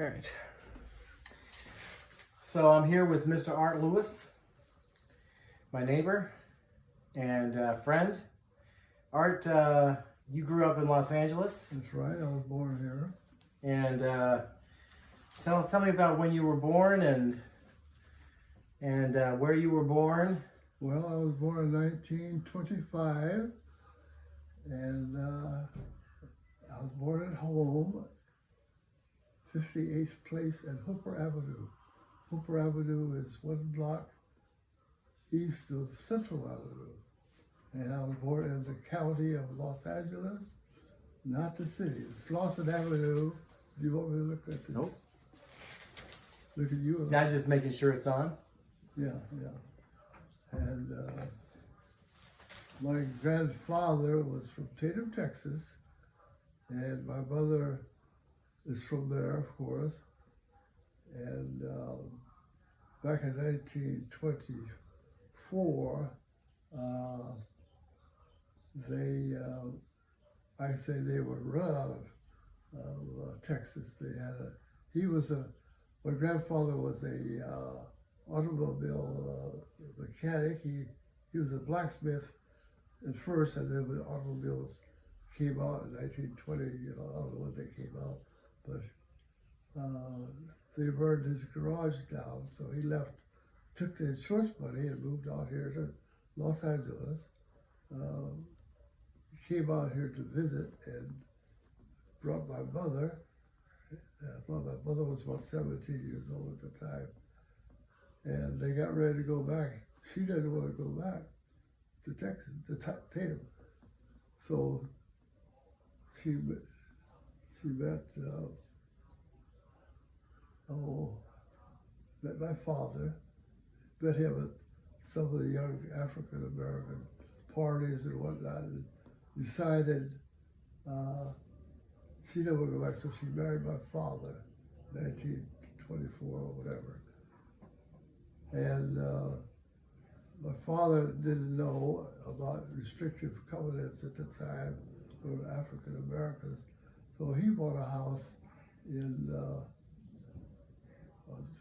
All right. So I'm here with Mr. Art Lewis, my neighbor and friend. Art, you grew up in Los Angeles. That's right. I was born here. And tell me about when you were born and where you were born. Well, I was born in 1925, and I was born at home, 58th Place and Hooper Avenue. Hooper Avenue is one block east of Central Avenue. And I was born in the county of Los Angeles, not the city. It's Lawson Avenue. Do you want me to look at this? Nope. Look at you. Not just making sure it's on. Yeah. And my grandfather was from Tatum, Texas, and my mother is from there, of course. And back in 1924, I say they were run out of Texas. My grandfather was a automobile mechanic. He was a blacksmith at first, and then when automobiles came out in 1920, I don't know when they came out, but they burned his garage down, so he left, took the insurance money and moved out here to Los Angeles. He came out here to visit and brought my mother. Well, my mother was about 17 years old at the time. And they got ready to go back. She didn't want to go back to Texas, to Tatum. So she met my father, met him at some of the young African American parties and whatnot, and decided she didn't want to go back, so she married my father in 1924 or whatever. And my father didn't know about restrictive covenants at the time for African Americans, so he bought a house in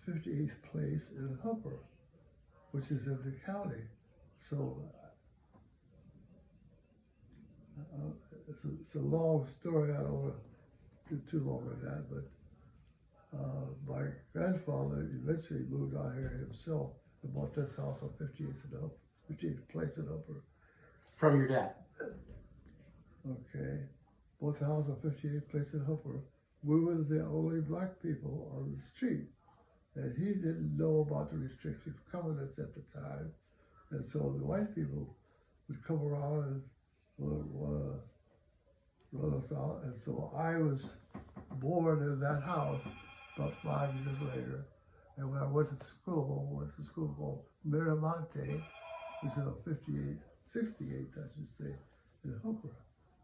58th Place in Hooper, which is in the county. So it's a long story. I don't want to do too long with that, but my grandfather eventually moved out here himself and bought this house on 58th Place in Hooper. From your dad? Okay. Bought the house on 58th Place in Hooper. We were the only black people on the street. And he didn't know about the restrictive covenants at the time. And so the white people would come around and want to run us out. And so I was born in that house about 5 years later. And when I went to school called Miramonte, which is on 68th, I should say, in Hooper,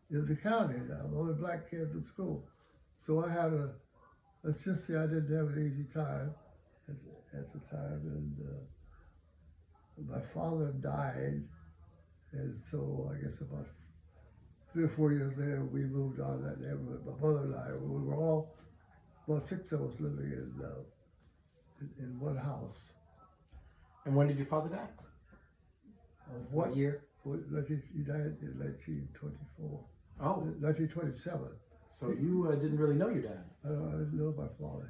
in the county. I'm the only black kid in school. So let's just say I didn't have an easy time at the time. And my father died. And so I guess about 3 or 4 years later, we moved out of that neighborhood. My mother and I, we were all, about 6 of us living in one house. And when did your father die? What year? He died in 1924. Oh. 1927. So you didn't really know your dad? I didn't know my father.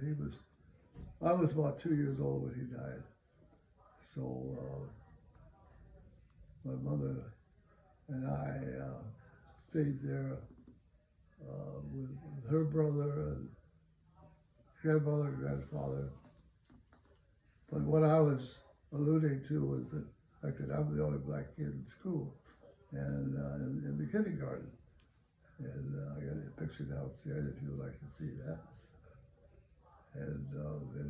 I was about 2 years old when he died. So my mother and I stayed there with her brother and grandmother and grandfather. But what I was alluding to was the fact that I'm the only black kid in school and in the kindergarten. And I got a picture downstairs if you would like to see that. And then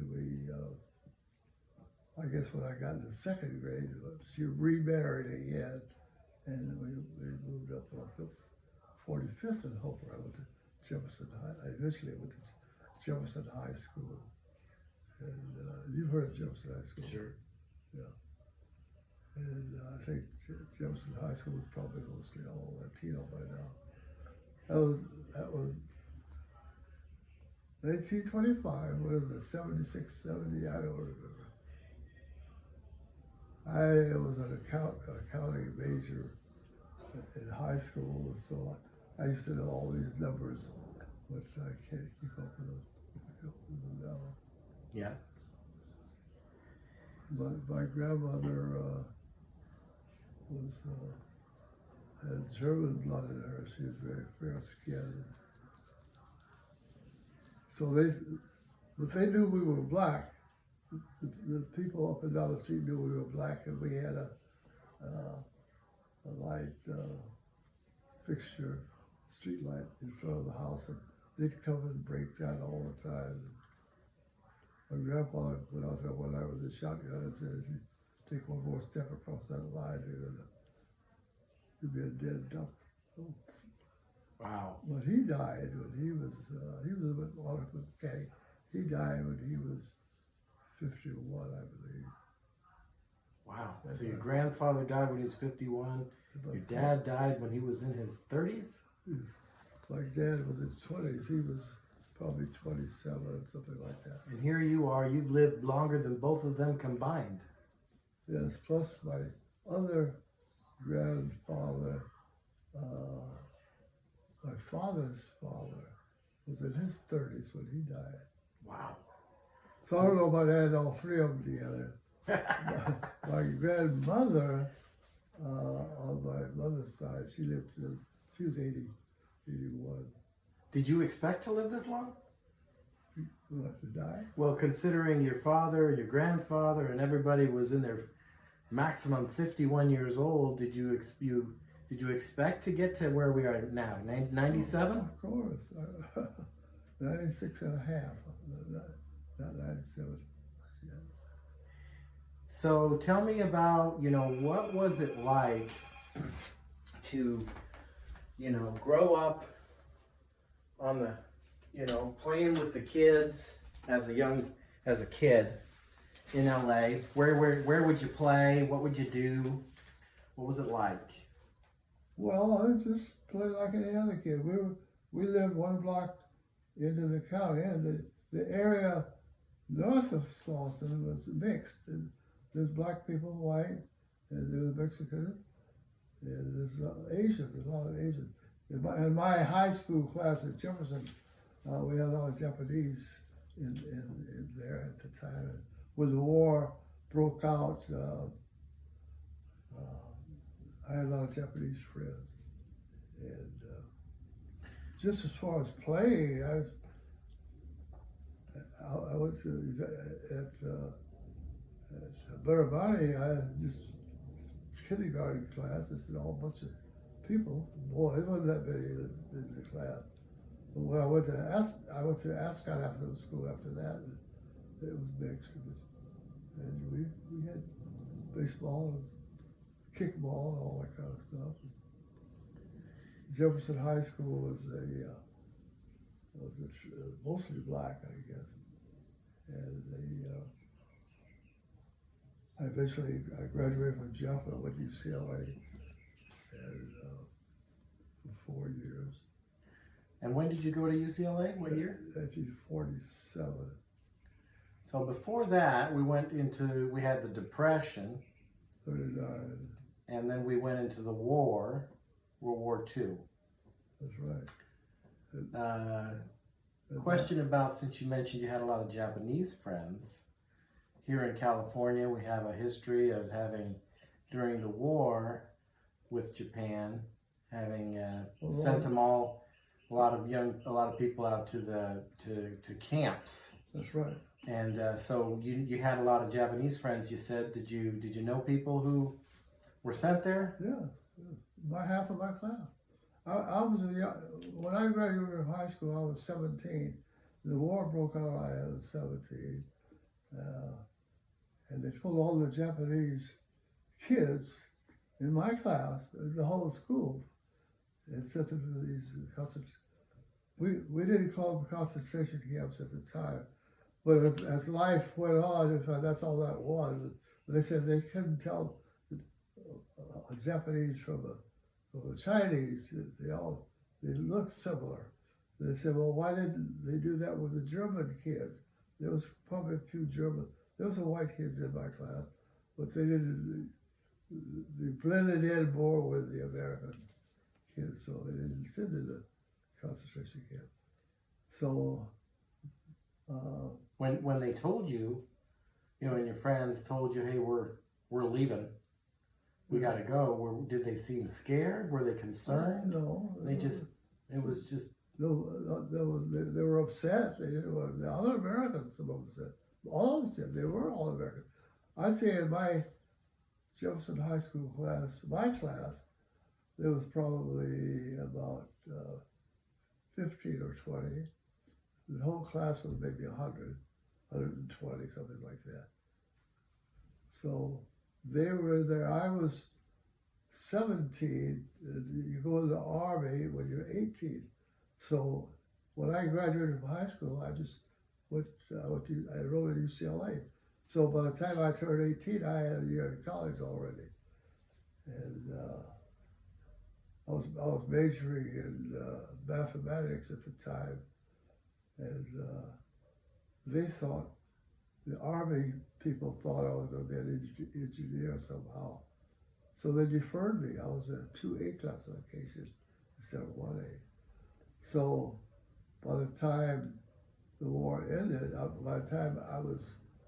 I guess when I got into second grade, she remarried again, and we moved up on 45th in Hooper. I went to Jefferson High. I eventually went to Jefferson High School. And you've heard of Jefferson High School? Sure. Yeah. And I think Jefferson High School is probably mostly all Latino by now. That was 1925, what is it, 76, 70, I don't remember. I was an accounting major in high school, and so I used to know all these numbers, but I can't keep up with them now. Yeah. My grandmother was had German blood in her. She was very fair skinned. So but they knew we were black. The people up and down the street knew we were black, and we had a light fixture, street light in front of the house, and they'd come and break that all the time. My grandfather went out there one night with a shotgun and said, "If you take one more step across that line, you'd be a dead duck." Oh. Wow. But he died when he was a bit mechanic. He died when he was 51, I believe. Wow. So your grandfather died when he was 51. Your dad died when he was in his 30s? My dad was in his 20s. He was probably 27 or something like that. And here you are. You've lived longer than both of them combined. Yes, plus my other grandfather, my father's father, was in his 30s when he died. Wow. So I don't know about adding all three of them together. My grandmother, on my mother's side, she was 81. Did you expect to live this long? What, to die? Well, considering your father, your grandfather, and everybody was in their maximum 51 years old, did you expect to get to where we are now, 97? Of course. 96 and a half, not 97. So tell me about, what was it like to, grow up on the, playing with the kids as a kid in LA? Where would you play? What would you do? What was it like? Well, I just played like any other kid. We lived one block into the county, and the area north of Slauson was mixed. There's black people, white, and there was Mexican, and there's Asians. There's a lot of Asians. In my high school class at Jefferson, we had a lot of Japanese in there at the time. And when the war broke out, I had a lot of Japanese friends, and just as far as playing, I went to at Barabani. I had just kindergarten class. This is all a bunch of people. Boy, it wasn't that many in the class. But when I went to Ascot Afternoon School after that, and it was mixed, and we had baseball and kickball and all that kind of stuff. Jefferson High School was mostly black, I guess, and I graduated from Jeff and I went to UCLA and for 4 years. And when did you go to UCLA? What year? 1947. So before that, we had the Depression. 39. And then we went into the war, World War II. That's right. Question about, since you mentioned you had a lot of Japanese friends, here in California we have a history of having, during the war with Japan, having sent them all, a lot of people out to camps. That's right. And so you had a lot of Japanese friends. You said, did you know people who were sent there? Yeah, about half of my class. I was when I graduated from high school, I was 17. The war broke out. I was 17, and they pulled all the Japanese kids in my class, the whole school, and sent them to these concentration. We didn't call them concentration camps at the time, but as life went on, that's all that was. They said they couldn't tell a Japanese from a Chinese. They looked similar, They said, well, why didn't they do that with the German kids? There was probably a few German, there was some white kids in my class, but they didn't, they blended in more with the American kids, so they didn't send them to concentration camp. So, When they told you, you know, and your friends told you, hey, we're leaving, we got to go. Did they seem scared? Were they concerned? no. They just, it was just. No, they were upset. They didn't want the other Americans. Some of them said, all of them said they were all Americans. I'd say in my Jefferson High School class, my class, there was probably about 15 or 20. The whole class was maybe 100, 120, something like that. So they were there. I was 17. You go in the Army when you're 18. So when I graduated from high school, I just went. I enrolled at UCLA. So by the time I turned 18, I had a year in college already, and I was majoring in mathematics at the time, and they thought the Army people thought I was going to be an engineer somehow, so they deferred me. I was a 2A classification instead of 1A. So by the time the war ended, by the time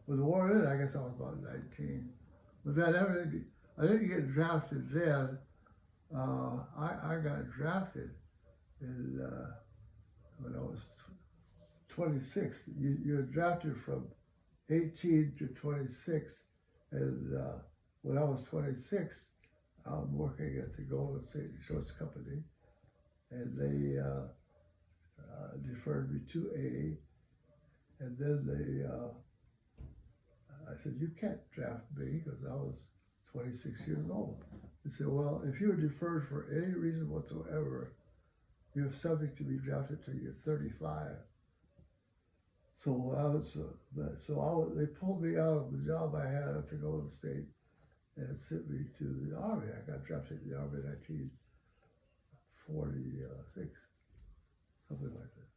when the war ended, I guess I was about 19. But then I didn't get drafted then. I got drafted when I was 26. You're drafted from 18 to 26. And when I was 26, I'm working at the Golden State Insurance Company. And they deferred me to A, and then I said, you can't draft me because I was 26 years old. They said, well, if you were deferred for any reason whatsoever, you're subject to be drafted till you're 35. So they pulled me out of the job I had at the Golden State and sent me to the Army. I got drafted in the Army in 1946. Something like that.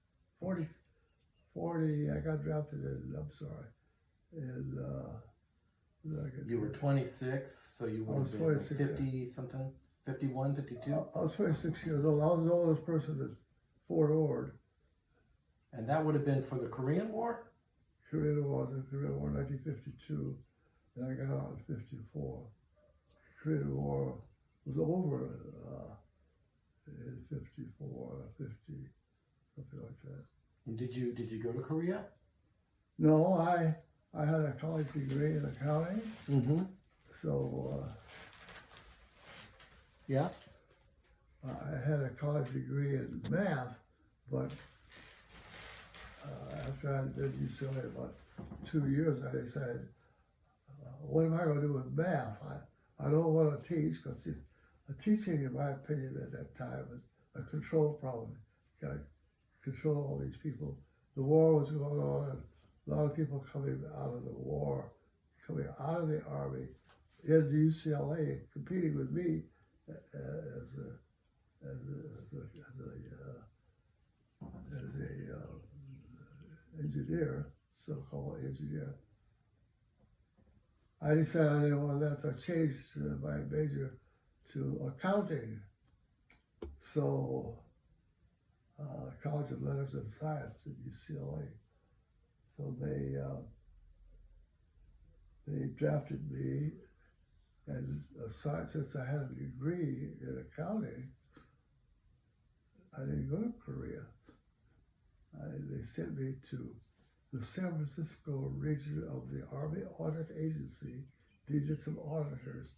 40, I got drafted in, I'm sorry. And You were 26, so you would have been 50 something, 51, 52? I was 26 years old. I was the oldest person at Fort Ord. And that would have been for the Korean War? The Korean War 1952, and I got out in 54. The Korean War was over in 54, 50. Something like that. And did you go to Korea? No, I had a college degree in accounting. Mm-hmm. So yeah, I had a college degree in math, but after I did UCLA about 2 years, I decided, what am I going to do with math? I don't want to teach because teaching, in my opinion, at that time was a control problem. You got to control all these people. The war was going on, and a lot of people coming out of the war, coming out of the Army, into UCLA, competing with me as a engineer, so-called engineer. I decided I didn't want that, so I changed my major to accounting. So, College of Letters and Science at UCLA. So they drafted me, and since I had a degree in accounting, I didn't go to Korea. They sent me to the San Francisco region of the Army Audit Agency. Needed some auditors,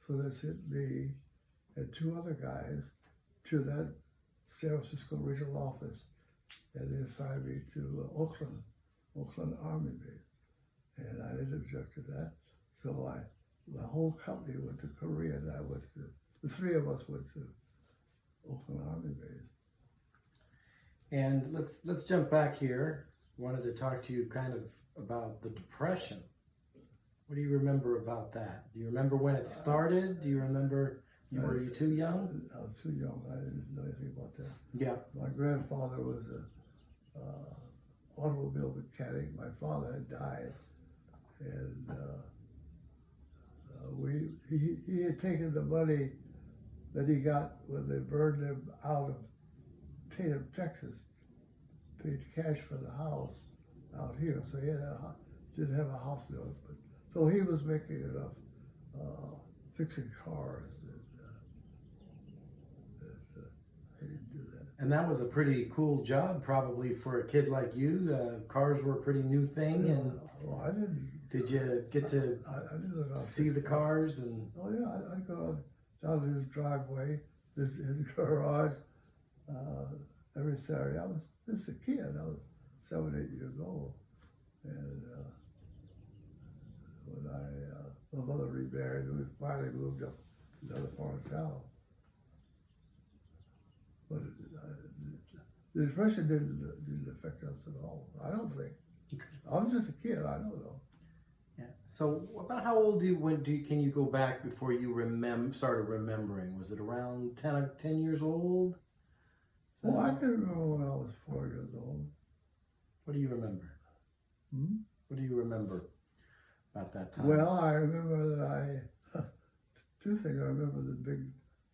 so they sent me and 2 other guys to that San Francisco regional office, and they assigned me to Oakland Army Base, and I didn't object to that. So the whole company went to Korea, and I went to, the 3 of us went to Oakland Army Base. And let's jump back here. Wanted to talk to you kind of about the Depression. What do you remember about that? Do you remember when it started? Do you remember Were you too young? I was too young. I didn't know anything about that. Yeah. My grandfather was a automobile mechanic. My father had died, and he had taken the money that he got when they burned him out of Tatum, Texas, paid cash for the house out here. So he had didn't have a house note, but so he was making enough fixing cars. He didn't do that. And that was a pretty cool job, probably for a kid like you. Cars were a pretty new thing, and Well, I didn't. did you get to I didn't know how to see fix the cars? And Oh yeah, I'd go down to his driveway, his garage, every Saturday. I was just a kid. I was 7, 8 years old, and when my mother remarried, we finally moved up to another part of town. But the depression didn't affect us at all. I don't think. I was just a kid. I don't know. yeah. So about how old can you go back before you started remembering? Was it around 10 years old? Well, I can remember when I was 4 years old. What do you remember? What do you remember about that time? Well, I remember that two things. I remember the big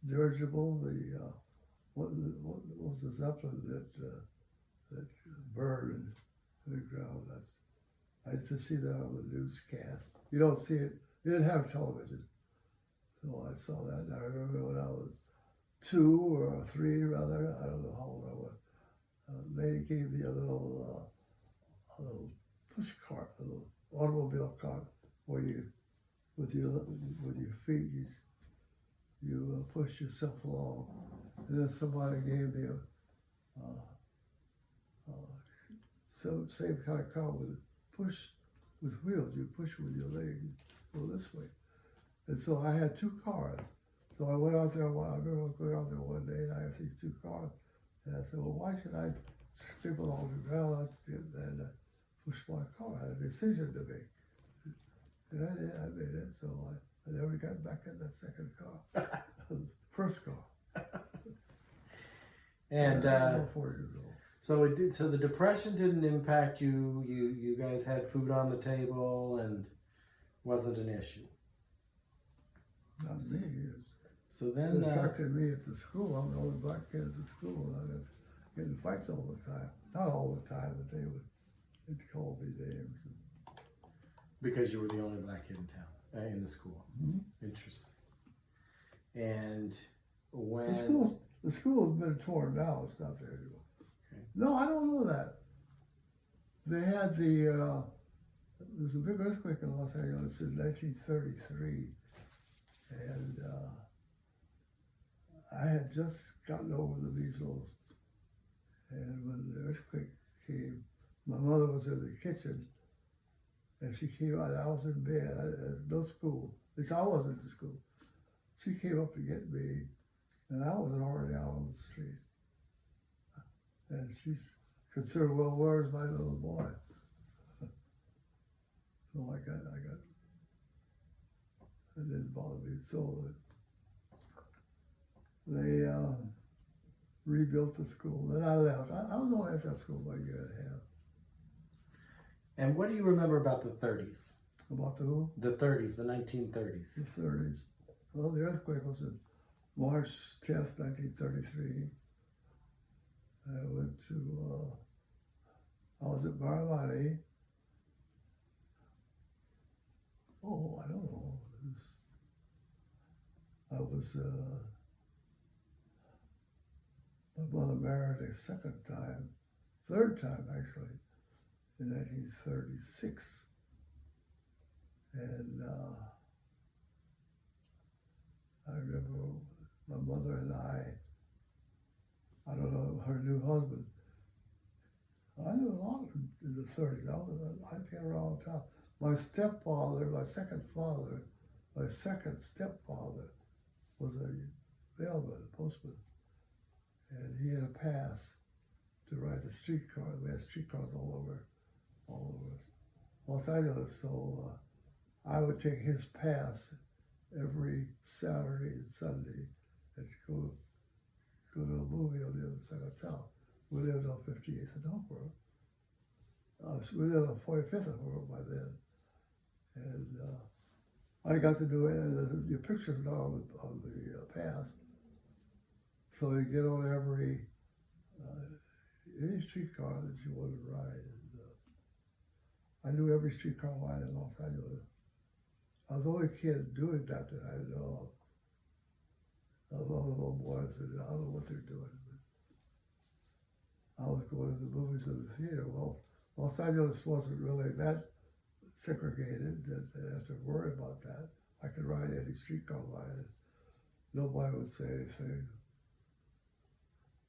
dirigible, what was the Zeppelin that burned in the ground. I used to see that on the newscast. You don't see it. You didn't have television, so I saw that. And I remember when I was 2 or 3, rather. I don't know how old I was. They gave me a little push cart, a little automobile cart, where you, with your feet, you push yourself along. And then somebody gave me same kind of car with wheels. You push with your leg, go this way. And so I had 2 cars. So I went out there. I remember going out there one day, and I had these 2 cars. And I said, well, why should I scrape along the ground and push my car? I had a decision to make. And I made it. So I never got back in that second car. First car. And I was 4 years old. so it did. So the depression didn't impact you. You guys had food on the table and wasn't an issue. Not me. So then, It affected me at the school. I'm the only black kid at the school. I was getting fights all the time. Not all the time, but they'd call me names. because you were the only black kid in town, in the school. Mm-hmm. Interesting. And when The school has been torn down. It's not there anymore. Okay. No, I don't know that. They had there's a big earthquake in Los Angeles in 1933, and I had just gotten over the measles, and when the earthquake came, my mother was in the kitchen, and she came out. I was in bed, no school. At least I wasn't in school. She came up to get me, and I was already out on the street. And she's concerned, well, where's my little boy? So I got, it didn't bother me. So they rebuilt the school. Then I left. I was only at that school about a year and a half. And what do you remember about the 30s? About the who? The 30s, the 1930s. The 30s. Well, the earthquake was in March 10th, 1933. I went to, I was at Baramati. Oh, I don't know. My mother married a second time, third time actually, in 1936. And I remember my mother and I don't know, her new husband. I knew a lot in the 30s. I came around town. My stepfather, my second stepfather was a mailman, a postman. And he had a pass to ride the streetcar. We had streetcars all over Los Angeles. So I would take his pass every Saturday and Sunday and go to a movie on the other side of town. We lived on 58th and Hopewell. So we lived on 45th and Hopewell by then. And I got to do it, and your picture's not on the pass. So you get on any streetcar that you want to ride. And, I knew every streetcar line in Los Angeles. I was the only kid doing that I know of. Those other little boys, I don't know what they're doing. But I was going to the movies in the theater. Well, Los Angeles wasn't really that segregated that they had to worry about that. I could ride any streetcar line and nobody would say anything.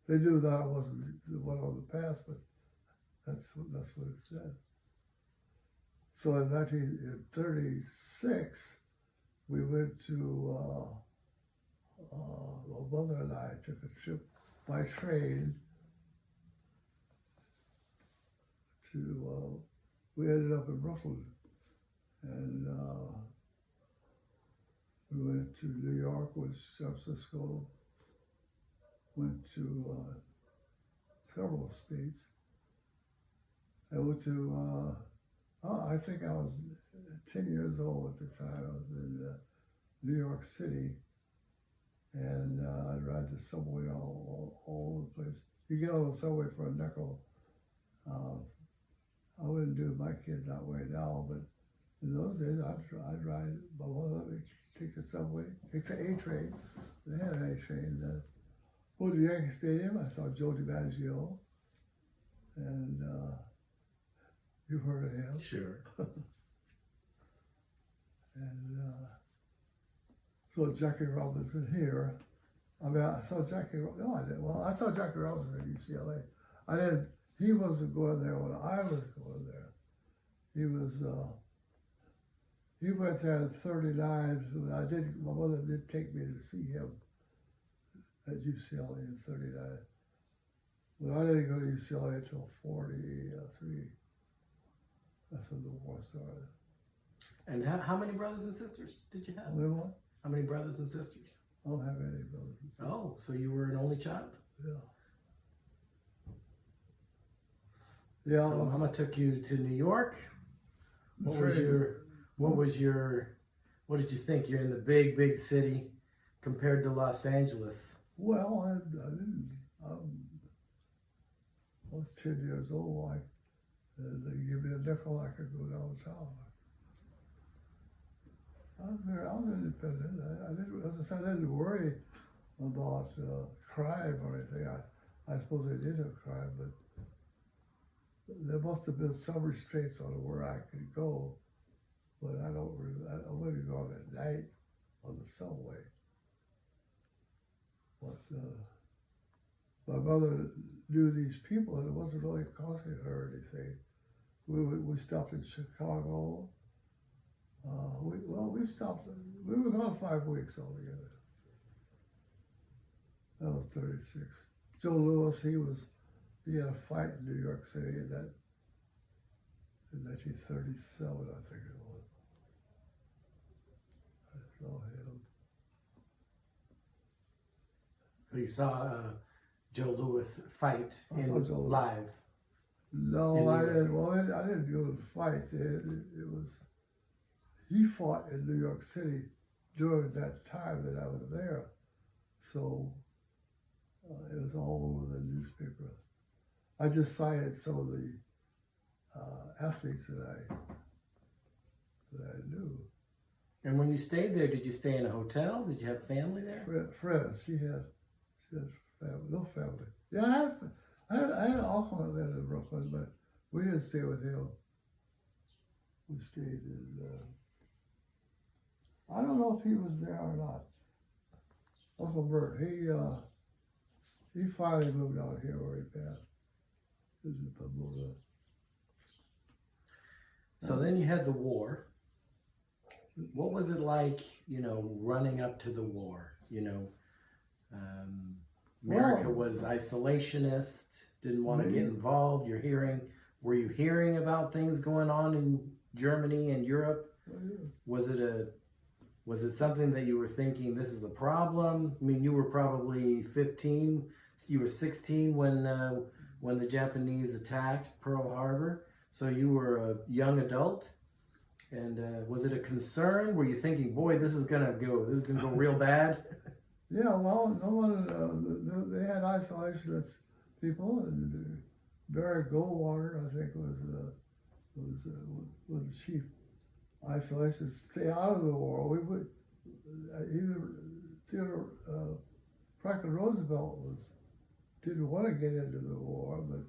They knew that I wasn't the one on the pass, but that's what it said. So in 1936, we went to, my mother and I took a trip by train to, we ended up in Brooklyn. And we went to New York, went to San Francisco, went to several states. I went to, I think I was 10 years old at the time. I was in New York City, and I'd ride the subway all over the place. You get on the subway for a nickel. I wouldn't do my kid that way now, but in those days, I'd ride. My mother let me take the subway, take the A train. They had an A train. Go to Yankee Stadium. I saw Joe DiMaggio, and you've heard of him. Sure. And so Jackie Robinson here. I mean, I saw Jackie. No, I didn't. Well, I saw Jackie Robinson at UCLA. I didn't. He wasn't going there when I was going there. He was. He went there in '39. So my mother did take me to see him at UCLA in '39. But I didn't go to UCLA until '43. That's when the war started. And how many brothers and sisters did you have? Only one? How many brothers and sisters? I don't have any brothers and sisters. Oh, so you were an only child? Yeah. Yeah. So Mama took you to New York. What did you think? You're in the big city compared to Los Angeles. Well, I didn't. I was 10 years old. They give me a nickel, I could go downtown. I was independent. I didn't, as I said, I didn't worry about crime or anything. I suppose they did have crime, but there must have been some restraints on where I could go. But I wouldn't go out at night on the subway. But my mother knew these people, and it wasn't really costing her anything. We stopped in Chicago. We stopped. We were gone 5 weeks altogether. That was 36. Joe Louis, he had a fight in New York City in 1937, I think it was. I saw him. So you saw Joe Louis fight live? No, I didn't. Well, I didn't go to the fight. It was. He fought in New York City during that time that I was there, so it was all over the newspaper. I just cited some of the athletes that I knew. And when you stayed there, did you stay in a hotel? Did you have family there? Friends. She had family. No family. Yeah, I had an uncle that lived in Brooklyn, but we didn't stay with him. We stayed in. I don't know if he was there or not. Uncle Bert. He finally moved out here where he passed. He was in Pomona. So then you had the war. What was it like, running up to the war? America was isolationist, didn't want to get involved. Were you hearing about things going on in Germany and Europe? Oh, yeah. Was it a Was it something that you were thinking this is a problem? I mean, you were probably 15. You were 16 when the Japanese attacked Pearl Harbor. So you were a young adult. And was it a concern? Were you thinking, boy, this is gonna go real bad? Yeah, well, no one, they had isolationist people, and Barry Goldwater, I think, was the chief isolationist. Stay out of the war. We would, even Theodore Franklin Roosevelt didn't want to get into the war, but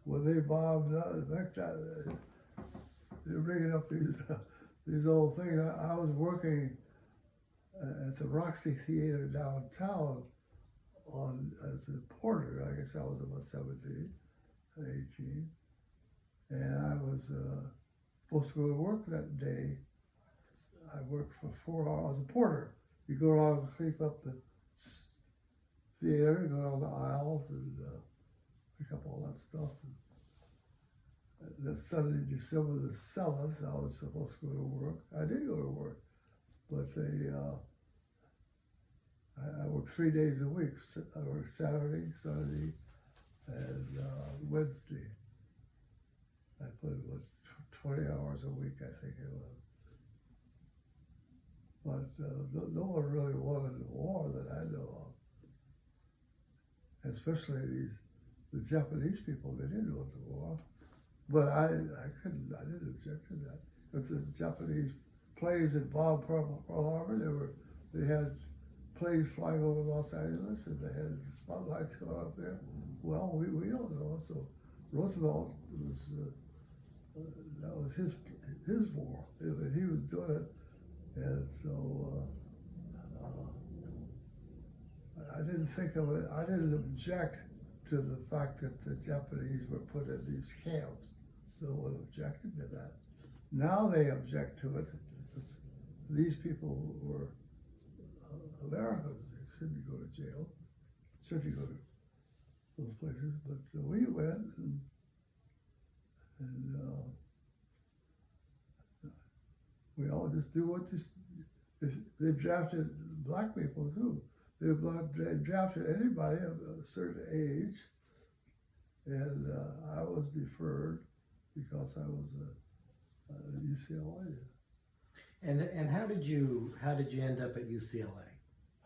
when they bombed, in fact, they're bringing up these old things. I was working at the Roxy Theater downtown as a porter. I guess I was about 17, 18, and I was supposed to go to work that day. I worked for 4 hours. A porter. You go around and sweep up the theater, go down the aisles, and pick up all that stuff. That Sunday, December the 7th, I was supposed to go to work. I did go to work, but I worked 3 days a week. I worked Saturday, Sunday, and Wednesday. I put about 20 hours a week, I think it was. But no one really wanted the war that I know of. Especially the Japanese people, they didn't want the war. But I didn't object to that. But the Japanese planes that bombed Pearl Harbor, they had planes flying over Los Angeles, and they had spotlights going up there. Well, we don't know. So Roosevelt was that was his war. I mean, he was doing it, and so I didn't think of it. I didn't object to the fact that the Japanese were put in these camps. No one objected to that. Now they object to it. These people were Americans. They shouldn't go to jail. Shouldn't go to those places. But we went, and we all just do what this. If they drafted black people too. They drafted anybody of a certain age, and I was deferred because I was at UCLA. And how did you end up at UCLA?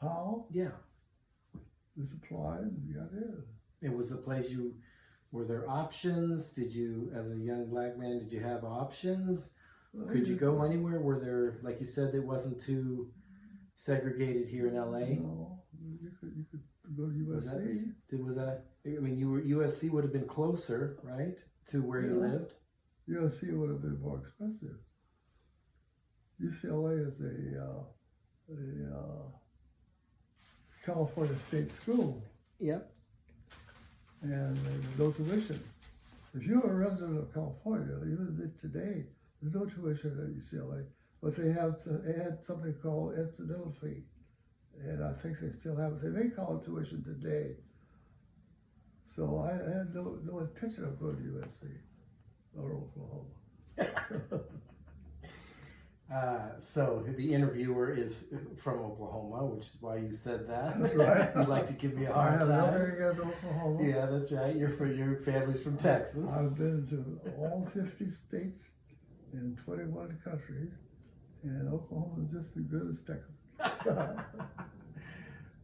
How? Yeah. Just applied and got in. It was a place were there options? Did you, as a young black man, did you have options? Well, Could you go anywhere? Were there, like you said, it wasn't too segregated here in LA? No, you could go to USC. I mean, USC would have been closer, right, to where you lived? USC would have been more expensive. UCLA is a California state school. Yep. And there's no tuition. If you're a resident of California, even today, there's no tuition at UCLA, but they had something called incidental fee, and I think they still have it. They may call it tuition today. So I had no intention of going to USC or Oklahoma. So the interviewer is from Oklahoma, which is why you said that. That's right. You'd like to give me a I hard have time. nothing against Oklahoma. Yeah, that's right. Your family's from Texas. I've been to all 50 states in 21 countries, and Oklahoma is just as good as Texas.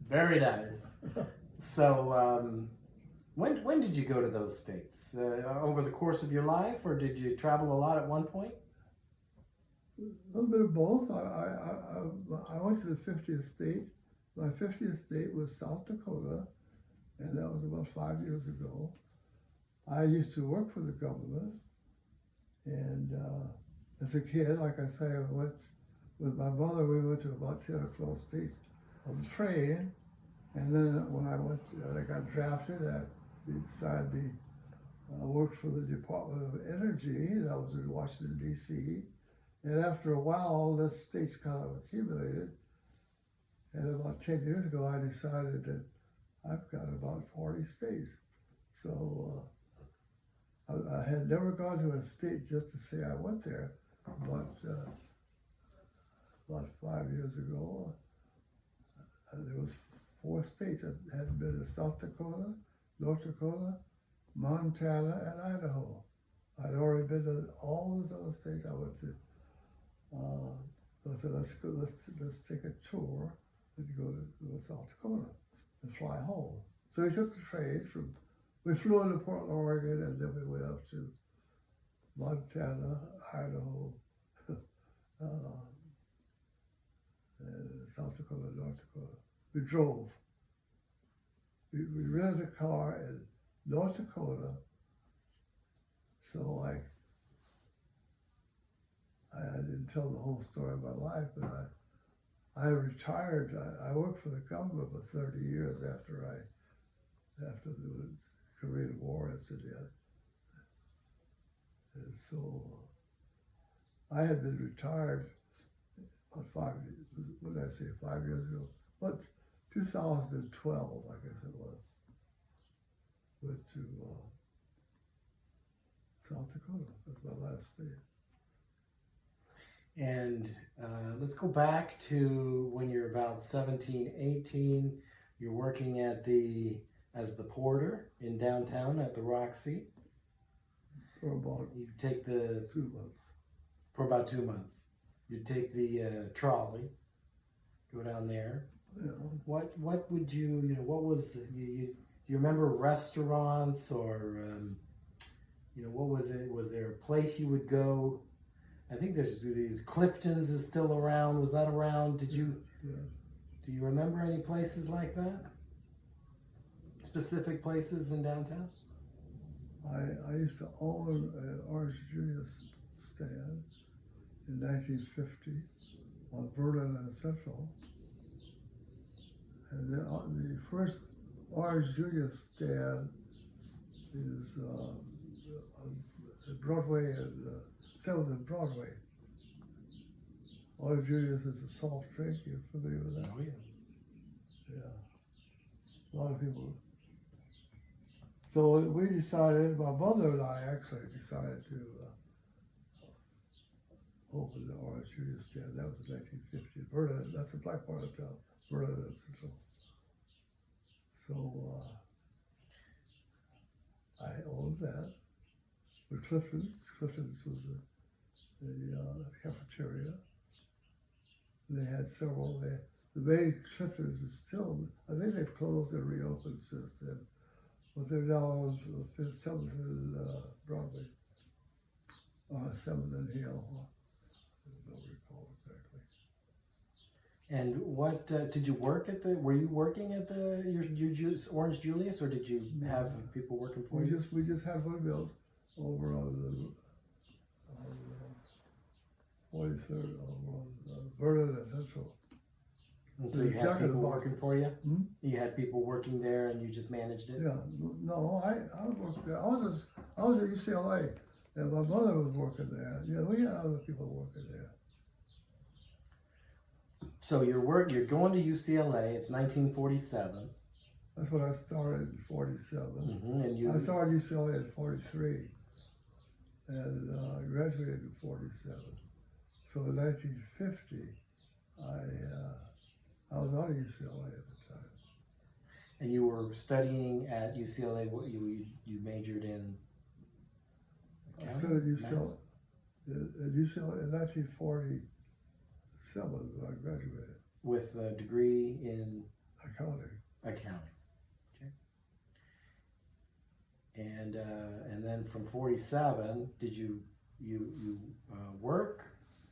Very nice. So, when did you go to those states? Over the course of your life, or did you travel a lot at one point? A little bit of both. I went to the 50th state. My 50th state was South Dakota, and that was about 5 years ago. I used to work for the government, and as a kid, like I say, I went with my mother. We went to about 10 or 12 states on the train, and then when I got drafted, I decided I worked for the Department of Energy. That was in Washington, D.C. And after a while, all the states kind of accumulated. And about 10 years ago, I decided that I've got about 40 states. So I had never gone to a state just to say I went there. But about 5 years ago, there was 4 states that had been in South Dakota, North Dakota, Montana, and Idaho. I'd already been to all those other states. I went to. I said, let's go. Let's take a tour and go to South Dakota and fly home. So we took the train from. We flew into Portland, Oregon, and then we went up to Montana, Idaho, and South Dakota, North Dakota. We drove. We rented a car in North Dakota. So I didn't tell the whole story of my life, but I retired. I worked for the government for 30 years after the Korean War incident. And so I had been retired about 5 years ago? But 2012, I guess it was. Went to South Dakota. That's my last state. And let's go back to when you're about 17, 18. You're working as the porter in downtown at the Roxy. For about You take the 2 months. for about 2 months. You take the trolley, go down there. You know, What would what was you remember restaurants or what was it? Was there a place you would go? I think there's these Clifton's is still around. Was that around? Did you yeah. do you remember any places like that? Specific places in downtown? I used to own an Orange Julius stand in 1950 on Berlin and Central. And then the first Orange Julius stand is on Broadway and 7th and Broadway. Orange Julius is a soft drink. You're familiar with that? Oh yeah. Yeah. A lot of people. So we decided, my mother and I actually decided to open the Orange Julius stand. That was in 1950. Berlin, that's a black part of town. Berlin and Central. So I owned that with Clifton's. Clifton's was the cafeteria. They had several. The main Clifton's is still, I think they've closed and reopened since then. But they're now on 7th and Broadway. 7th and Hill. I don't recall exactly. And what did you work at were you working at your Orange Julius, or did you have people working for you? We just had one built over on 43rd, over on Vernon and Central. And so you had people working for you? Hmm? You had people working there and you just managed it? Yeah, no, I worked there. I was at UCLA, and my mother was working there. Yeah, we had other people working there. So you're going to UCLA. It's 1947. That's when I started in 47. And I started UCLA in 43, and graduated in 47. So in 1950, I was out of UCLA at the time. And you were studying at UCLA. What you majored in? I studied at UCLA in 1947 when I graduated. With a degree in Accounting. accounting. Okay. And then from 47, did you work?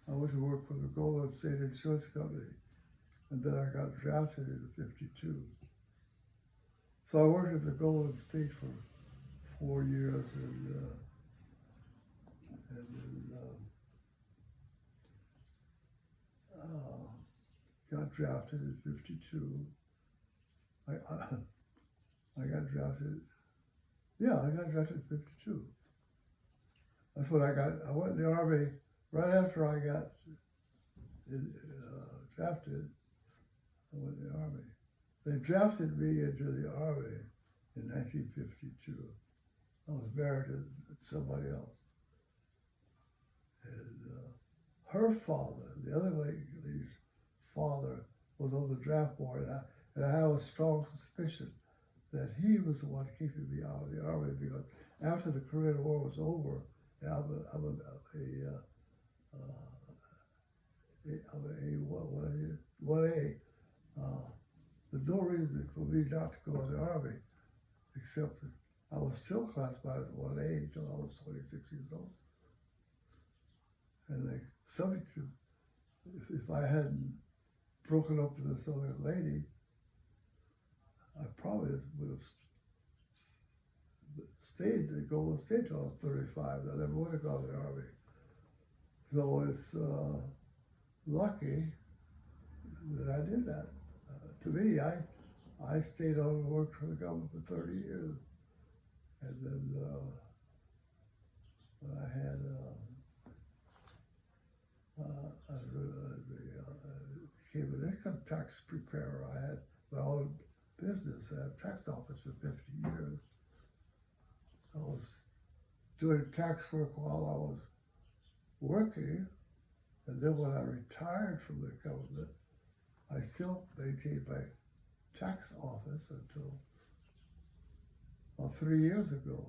I went to work for the Golden State Insurance Company, and then I got drafted in 52. So I worked at the Golden State for 4 years, and then got drafted in 52. I got drafted. Yeah, I got drafted in 52. That's when I went in the Army right after I got drafted. I went in the Army. They drafted me into the Army in 1952. I was married to somebody else. And her father, the other lady's father was on the draft board, and I have a strong suspicion that he was the one keeping me out of the Army, because after the Korean War was over, and I'm a 1A. There's no reason for me not to go in the Army, except that I was still classified as 1A until I was 26 years old. And they subject to, if I hadn't broken up with this other lady, I probably would have stayed at Golden State till I was 35. I never would have gone to the Army. So it's lucky that I did that. To me, I stayed on and worked for the government for 30 years. And then when I had, became an income tax preparer, I had my own business. I had a tax office for 50 years. I was doing tax work while I was working, and then when I retired from the government, I still maintained my tax office until about 3 years ago.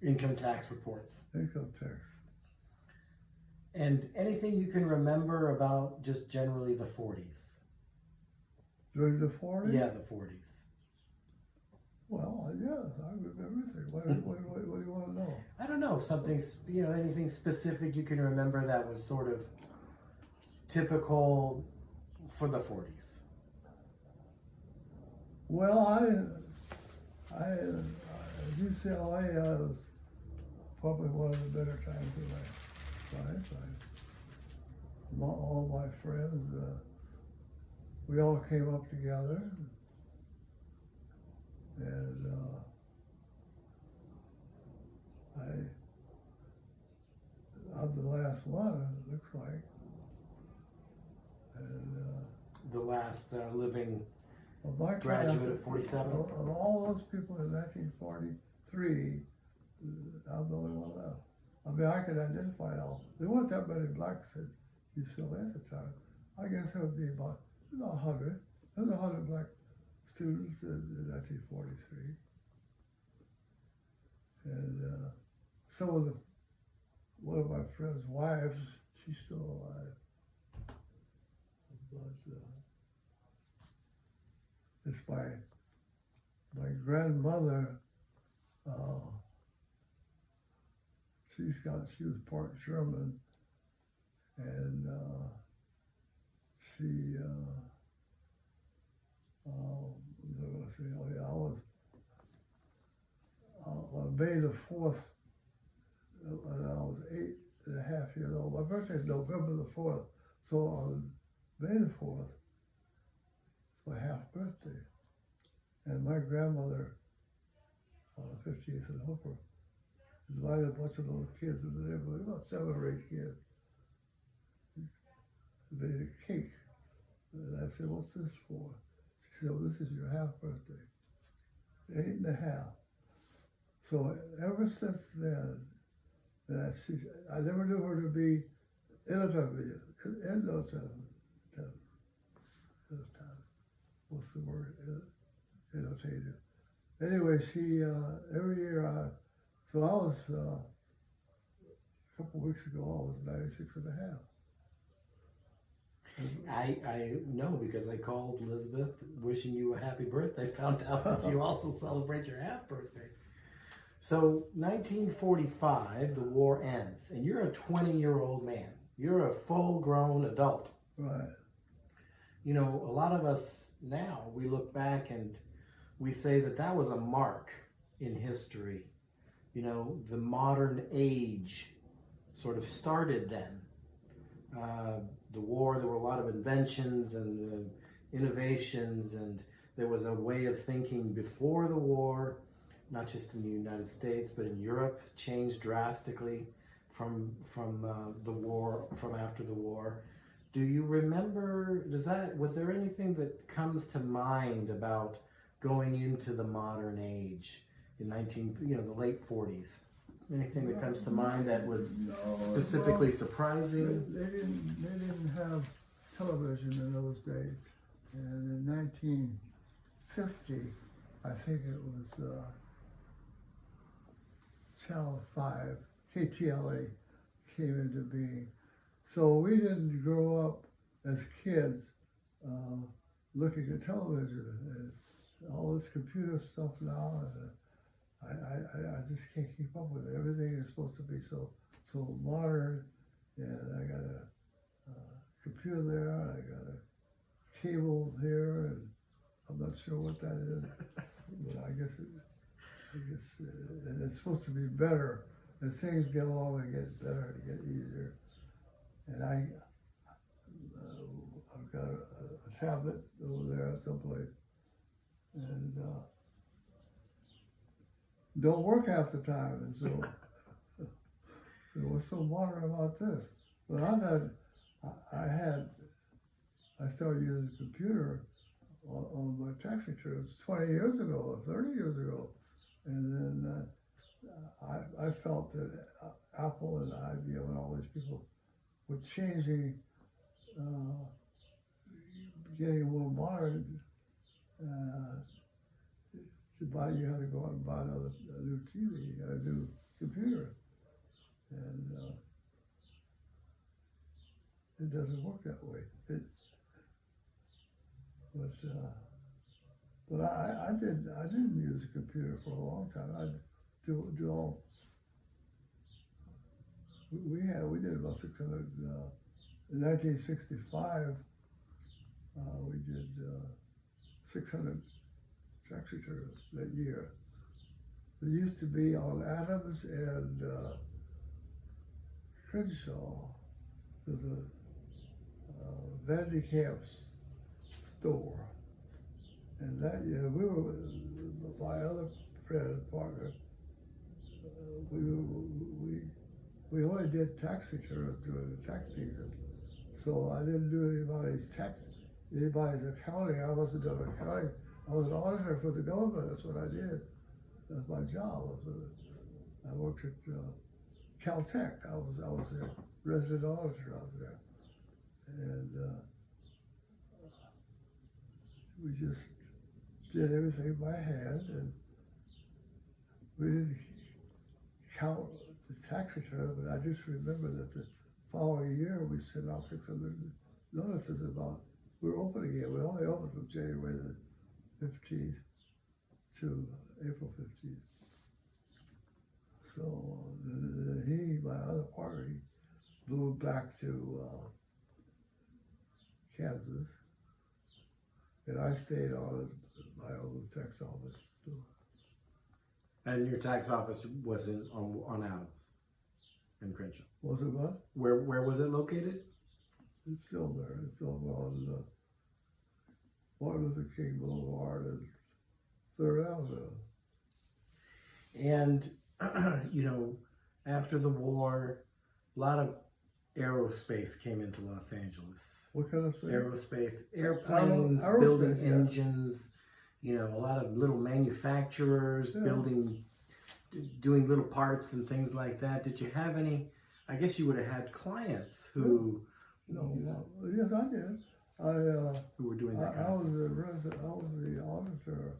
Income tax reports. Income tax. And anything you can remember about just generally the 40s? During the 40s? Yeah, the 40s. Well, yes, I remember everything. What do you want to know? I don't know, something, anything specific you can remember that was sort of typical for the 40s? Well, UCLA was probably one of the better times of my life. All my friends, we all came up together, and I'm the last one, it looks like. And The last living of my graduate class, of 47? of all those people in 1943, I'm the only one left. I mean, I could identify all. There weren't that many blacks at UCLA at the time. I guess there would be about 100. There was 100 black students in 1943. And one of my friend's wives, she's still alive. But it's my grandmother. She was part German, and she. Let's see. Oh yeah, I was on May the 4th, and I was 8.5 years old. My birthday is November the 4th, so on May the 4th, it's my half birthday. And my grandmother, on the 50th and Hooper, invited a bunch of little kids in the neighborhood, about 7 or 8 kids. They made a cake. And I said, "What's this for?" She said, "Well, this is your half birthday." 8.5. So ever since then, I never knew her to be innovative. What's the word? Innovative. Anyway, she every year so I was a couple of weeks ago. I was 96.5. I know, because I called Elizabeth wishing you a happy birthday, found out that you also celebrate your half birthday. So 1945, the war ends, and you're a 20-year-old man. You're a full-grown adult. Right. A lot of us now, we look back and we say that was a mark in history. The modern age sort of started then. The war, there were a lot of inventions and innovations, and there was a way of thinking before the war, not just in the United States, but in Europe, changed drastically from the war, from after the war. Do you remember, was there anything that comes to mind about going into the modern age in the late 40s? Anything that comes to mind that was No, specifically well, surprising? They didn't have television in those days, and in 1950, I think it was Channel 5, KTLA came into being. So we didn't grow up as kids looking at television and all this computer stuff now. I just can't keep up with it. Everything is supposed to be so modern, and I got a computer there, I got a cable here, and I'm not sure what that is, but I guess and it's supposed to be better. As things get along, they get better, they get easier. And I've got a tablet over there someplace, and don't work half the time, and so what's so modern about this? But I started using a computer on my tax returns 20 years ago, or 30 years ago, and then I felt that Apple and IBM and all these people were changing, getting more modern. To buy, you had to go out and buy a new TV, a new computer, and it doesn't work that way. But I didn't use a computer for a long time. I do all. We did about 600. In 1965, we did 600 tax returns that year. It used to be on Adams and Crenshaw. There's a Van de Kamp's store, and that year we were, my other friend partner, we only did tax returns during the tax season, so I didn't do anybody's accounting. I wasn't doing accounting. I was an auditor for the government. That's what I did. That's my job. I worked at Caltech. I was a resident auditor out there, and we just did everything by hand, and we didn't count the tax return. But I just remember that the following year we sent out 600 notices about we're open again. We only opened from January the 15th to April 15th. So my other partner, he moved back to Kansas, and I stayed on at my own tax office. And your tax office was on Adams in Crenshaw. Was it what? Where was it located? It's still there. It's over on Martin Luther King Boulevard and 3rd Avenue. And, after the war, a lot of aerospace came into Los Angeles. What kind of thing? Aerospace, airplanes, Aerospace, building yeah. engines, a lot of little manufacturers Yeah. doing little parts and things like that. Did you have any, I guess you would have had clients who... No, yes, I did. Who were doing that kind I of was the auditor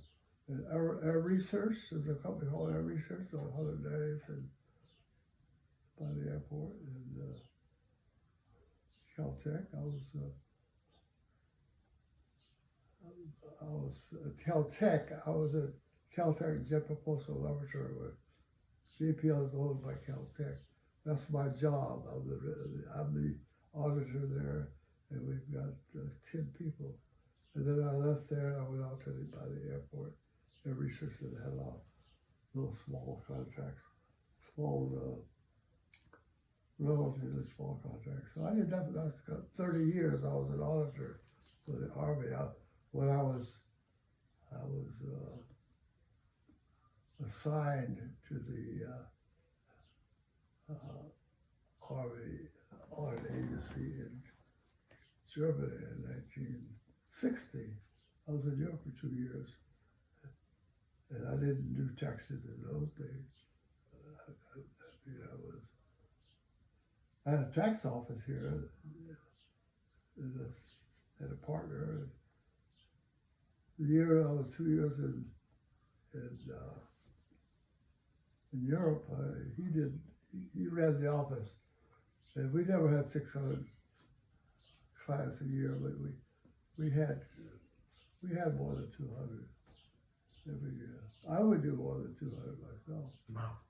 at Air Research. There's a company called Air Research on 190th and by the airport, and Caltech. I was at Caltech. I was at Caltech Jet Propulsion Laboratory, where JPL is owned by Caltech. That's my job. I'm the auditor there, and we've got 10 people. And then I left there and I went out by the airport. Air Research that had a lot of little small contracts, relatively small contracts. So I did that. That's got 30 years. I was an auditor for the Army. When I was assigned to the Army Audit Agency in Germany in 1960. I was in Europe for 2 years, and I didn't do taxes in those days. I had a tax office here. And I had a partner. The year I was 2 years in Europe, he ran the office, and we never had 600 clients a year, but we had more than 200 every year. I would do more than 200 myself. Wow.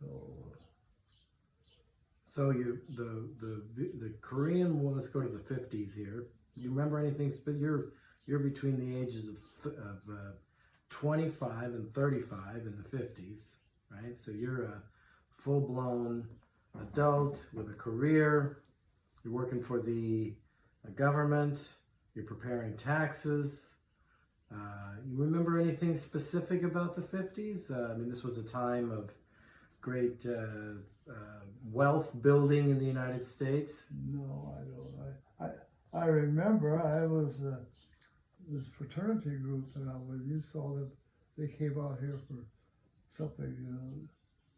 So So the Korean one. Let's go to the 50s here. You remember anything? But you're between the ages of 25 and 35 in the 50s, right? So you're a full-blown adult with a career. You're working for the government. You're preparing taxes. You remember anything specific about the 50s? I mean, this was a time of great wealth building in the United States. no, I don't. I remember I was this fraternity group that I was with. You saw them. They came out here for something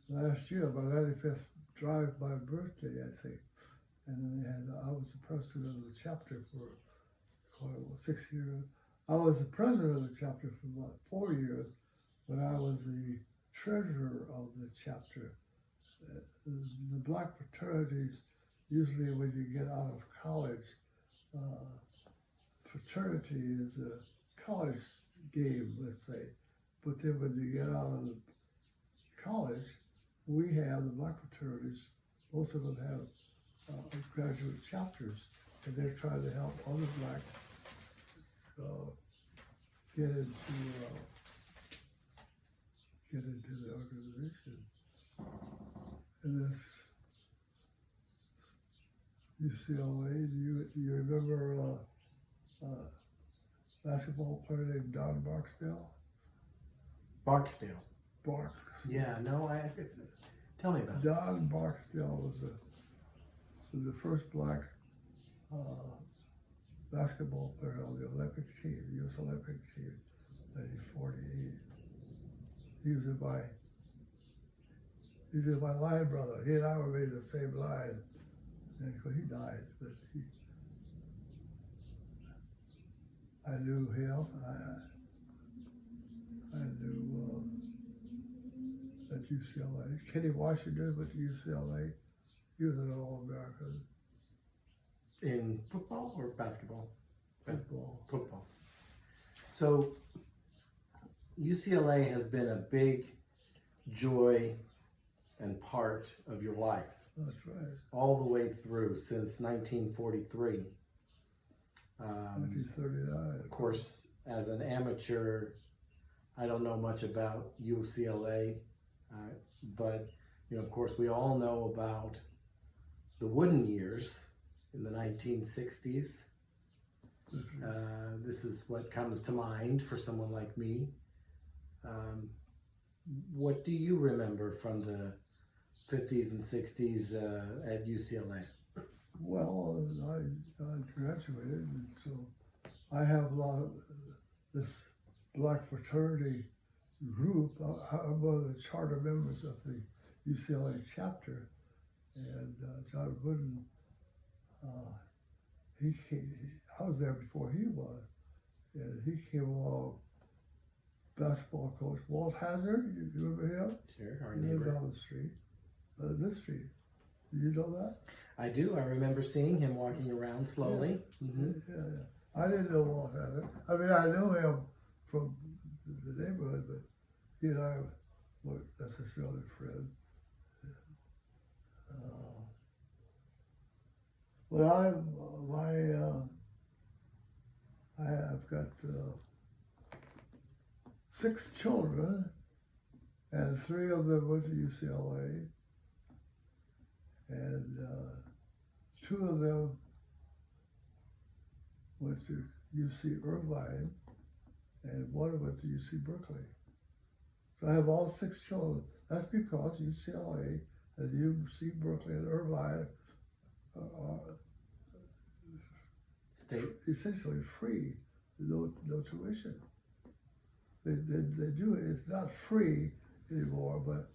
last year, my 95th drive by birthday, I think. And then I was the president of the chapter for 6 years. I was the president of the chapter for about 4 years, but I was the treasurer of the chapter. The black fraternities, usually when you get out of college, fraternity is a college game, let's say. But then when you get out of the college, we have the black fraternities, most of them have graduate chapters, and they're trying to help other black get into the organization. And this UCLA, do you remember basketball player named Don Barksdale? Barksdale. Barks. Yeah, no, tell me about it. Don Barksdale was the first black basketball player on the Olympic team, the U.S. Olympic team, 1948. He's in my line brother. He and I were made the same line. And of course he died, but I knew him. I knew at UCLA. Kenny Washington went to UCLA. He was an All-American. In football or basketball? Football. Football. So UCLA has been a big joy and part of your life. That's right. All the way through since 1943. 1939. Of course, as an amateur, I don't know much about UCLA, but of course, we all know about the wooden years in the 1960s. This is what comes to mind for someone like me. What do you remember from the 50s and 60s at UCLA? Well, I graduated, and so I have a lot of this black fraternity group. I'm one of the charter members of the UCLA chapter, and John Wooden, I was there before he was, and he came along. Basketball coach Walt Hazard, you remember him? Sure, our He lived neighbor. down the street, this street. Do you know that? I do. I remember seeing him walking around slowly. Mm-hmm. Yeah. I didn't know Walt Hazard. I mean, I knew him from the neighborhood, but he and I weren't necessarily friends. But I've got 6 children, and 3 of them went to UCLA, and 2 of them went to UC Irvine, and 1 went to UC Berkeley. So I have all 6 children. That's because UCLA and UC Berkeley and Irvine are State. essentially free, no tuition. They do it. It's not free anymore, but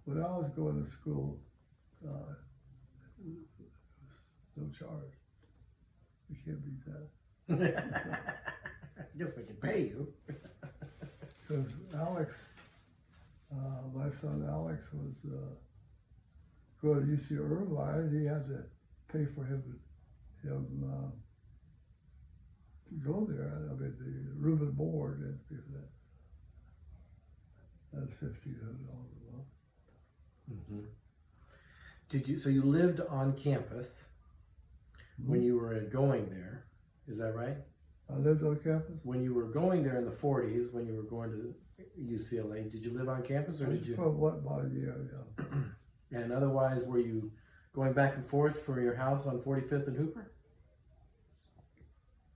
when I was going to school, no charge. You can't beat that. I guess they can pay you. Because Alex, my son Alex was going to UC Irvine. He had to pay for him to go there. I mean, the room and board had to pay for that. That's $1,500 a month. Mm-hmm. Did you? So you lived on campus when you were going there? Is that right? I lived on campus. When you were going there in the 40s, when you were going to UCLA, did you live on campus or did you? For what, about a year, yeah. And otherwise, were you going back and forth for your house on 45th and Hooper?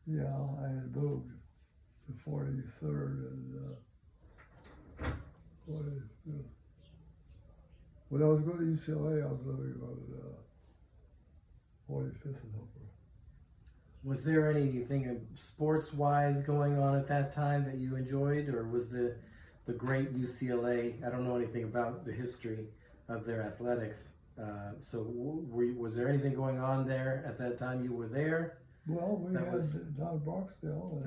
Yeah, I had moved to 43rd and 43rd. When I was going to UCLA, I was living on 45th and Hooper. Was there anything sports-wise going on at that time that you enjoyed, or was the great UCLA? I don't know anything about the history of their athletics. So was there anything going on there at that time you were there? Well, we had Don Barksdale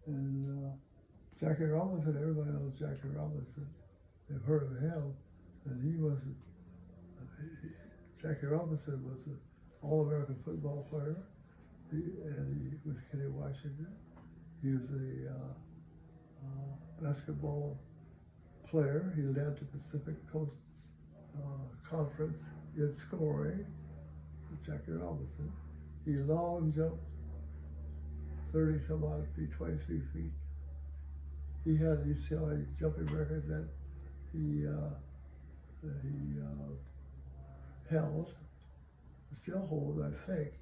and Jackie Robinson. Everybody knows Jackie Robinson. They've heard of him, and he was Jackie Robinson was an All-American football player. He with Kenny Washington. He was a basketball player. He led the Pacific Coast Conference in scoring with Jackie Robinson. He long jumped 30 some odd feet, 23 feet. He had a UCLA jumping record that he held, still holds, I think.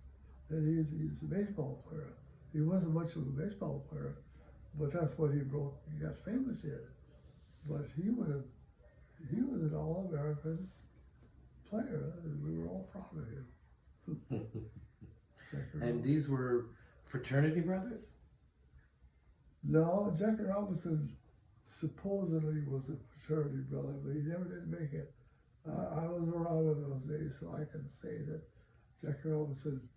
And he's a baseball player. He wasn't much of a baseball player, but that's what he got famous in. But he was an All-American player, and we were all proud of him. And these were fraternity brothers? No, Jackie Robinson supposedly was a fraternity brother, but he never did make it. I was around in those days, so I can say that Jackie Robinson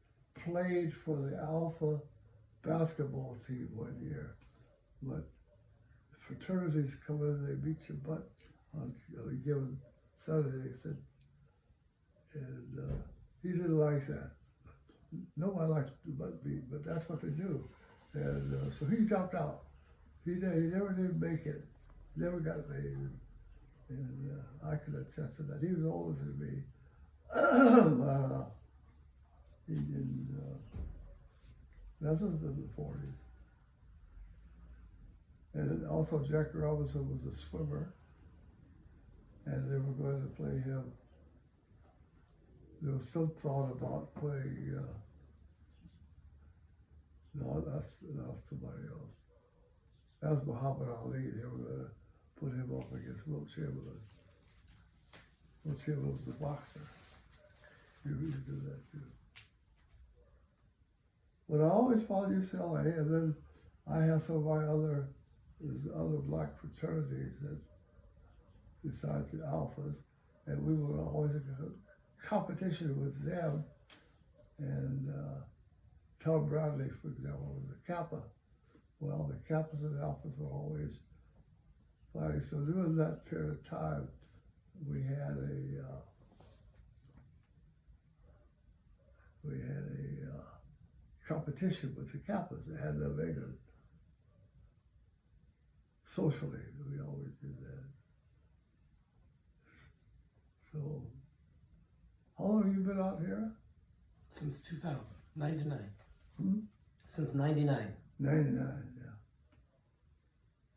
played for the Alpha basketball team one year, but fraternities come in, they beat your butt on a given Saturday, they said, and he didn't like that. Nobody likes the butt beat, but that's what they do. And so he dropped out. He never did make it, never got made, and I can attest to that. He was older than me, but he didn't, that was in the 40s. And also Jackie Robinson was a swimmer, and they were going to play him. There was some thought about putting, no, that's somebody else. That was Muhammad Ali. They were going to put him up against Wilt Chamberlain. Wilt Chamberlain was a boxer. You really do that too. But I always followed UCLA, and then I had some of my other black fraternities that, besides the Alphas, and we were always in competition with them. And Tom Bradley, for example, was a Kappa. Well, the Kappas and the Alphas were always fighting. So during that period of time, we had a competition with the Kappas. They had to make a socially. We always did that. So, how long have you been out here? Since 2000, 99. Hmm? Since 99. 99, yeah.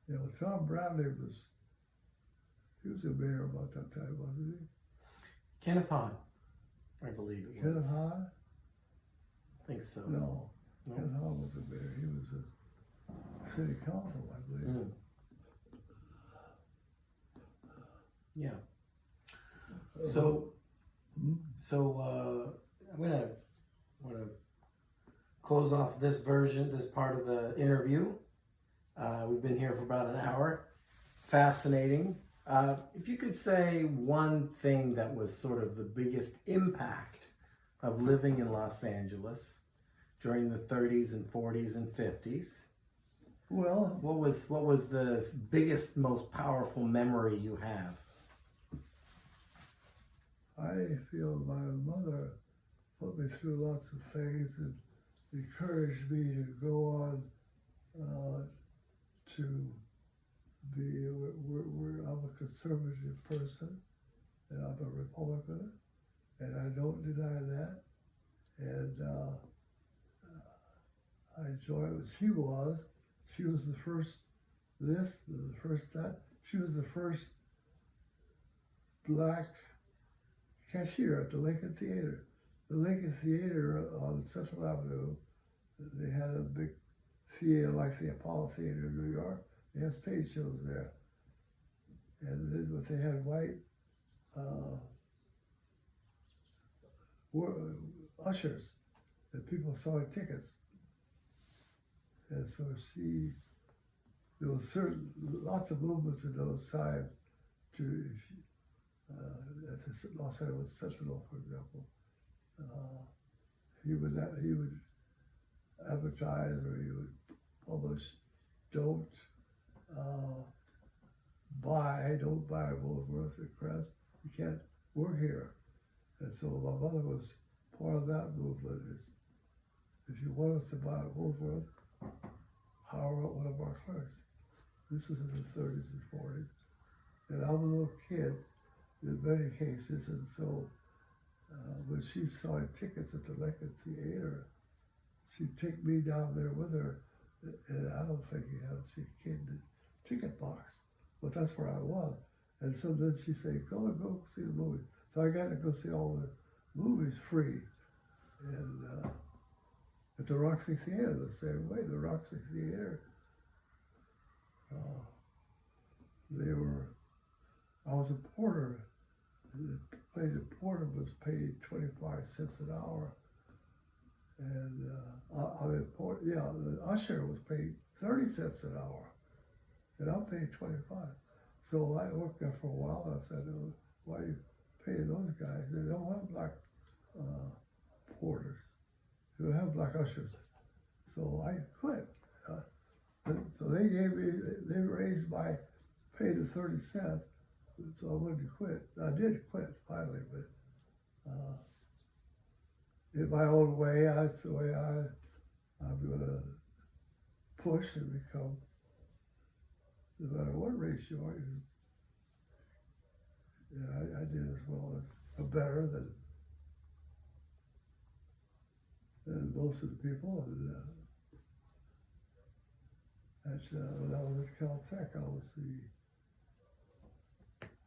You know, Tom Bradley he was a mayor about that time, wasn't he? Kenneth Hahn, I believe it was. Kenneth Hahn? I think so. No. No? Kenneth Hahn was a mayor. He was a city council, I believe. Mm. Yeah. So I'm want to close off this part of the interview. We've been here for about an hour. Fascinating. If you could say one thing that was sort of the biggest impact of living in Los Angeles during the 30s and 40s and 50s, Well, what was the biggest, most powerful memory you have? I feel my mother put me through lots of things and encouraged me to go on to be. I'm a conservative person, and I'm a Republican, and I don't deny that. And I enjoy what she was. She was the first this, the first that. She was the first black cashier at the Lincoln Theater. The Lincoln Theater on Central Avenue, they had a big theater like the Apollo Theater in New York. They had stage shows there. But they had white ushers that people selling tickets. And so there was lots of movements in those times to, at the Los Angeles Sentinel, for example. He would advertise or he would publish, don't buy Woolworth and Crest. You can't work here. And so my mother was part of that movement. Is if you want us to buy Woolworth, hire out one of our clerks. This was in the 30s and 40s. And I'm a little kid in many cases, and so when she saw tickets at the Lincoln Theater, she'd take me down there with her, and I don't think you have to see a kid in the ticket box, but that's where I was. And so then she'd say, go see the movie. So I got to go see all the movies free. And at the Roxy Theater, the same way. The Roxy Theater, I was a porter. The porter was paid 25 cents an hour. And the usher was paid 30 cents an hour. And I'm paid 25. So I worked there for a while. And I said, oh, why are you paying those guys? They don't have black porters. They don't have black ushers. So I quit. So they raised my pay to 30 cents. So I wouldn't quit. I did quit finally, but in my own way, that's the way I'm going to push and become, no matter what race you are, I did as well as better than most of the people. And when I was at Caltech, I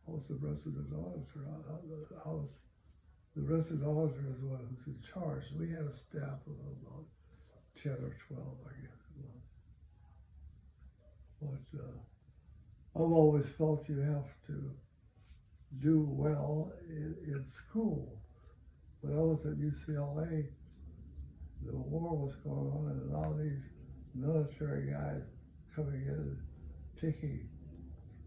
was the resident auditor. I was the resident auditor is the one who's in charge. We had a staff of about 10 or 12, I guess it was. But I've always felt you have to do well in school. When I was at UCLA, the war was going on, and a lot of these military guys coming in and taking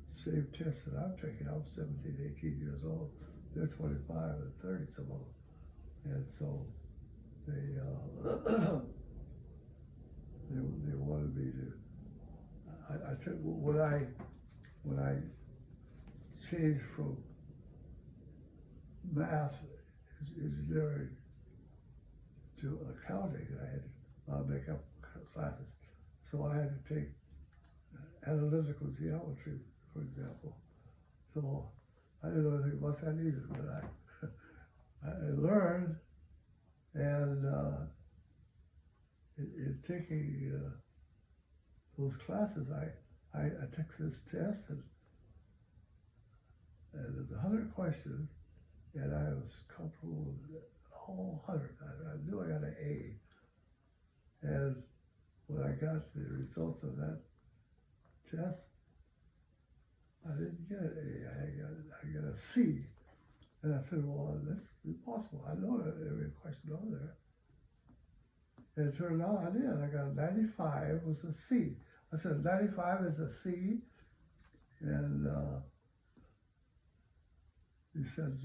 same tests that I'm taking. I'm 17, 18 years old. They're 25 and 30, some of them. And so they wanted me to. I took when I changed from math engineering to accounting, I had a lot of makeup classes. So I had to take analytical geometry, for example. So I didn't know anything about that either, but I learned, and in taking those classes, I took this test, and there's 100 questions, and I was comfortable with all 100. I knew I got an A, and when I got the results of that test, I didn't get an A. I got a C. And I said, well, that's impossible. I know every question on there. And it turned out I did. I got a 95 was a C. I said 95 is a C. And he said,